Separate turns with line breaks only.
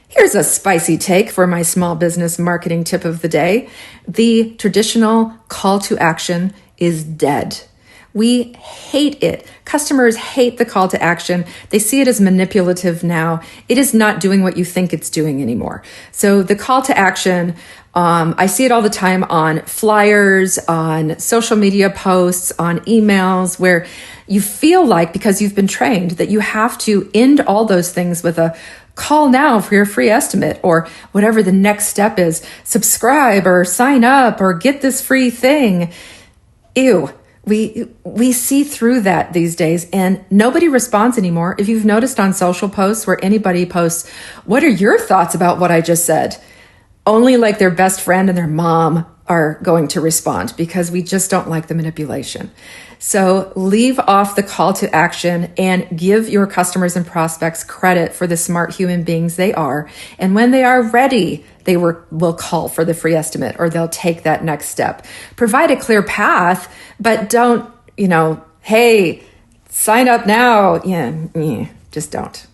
Here's a spicy take for my small business marketing tip of the day. The traditional call to action is dead. We hate it. Customers hate the call to action. They see it as manipulative now. It is not doing what you think it's doing anymore. So the call to action, I see it all the time on flyers, on social media posts, on emails, where you feel like, because you've been trained, that you have to end all those things with a call now for your free estimate, or whatever the next step is, subscribe or sign up or get this free thing. Ew. We see through that these days, and nobody responds anymore. If you've noticed on social posts where anybody posts, what are your thoughts about what I just said? Only like their best friend and their mom are going to respond, because we just don't like the manipulation. So leave off the call to action and give your customers and prospects credit for the smart human beings they are. And when they are ready, they will call for the free estimate, or they'll take that next step. Provide a clear path, but don't, hey, sign up now. Yeah, just don't.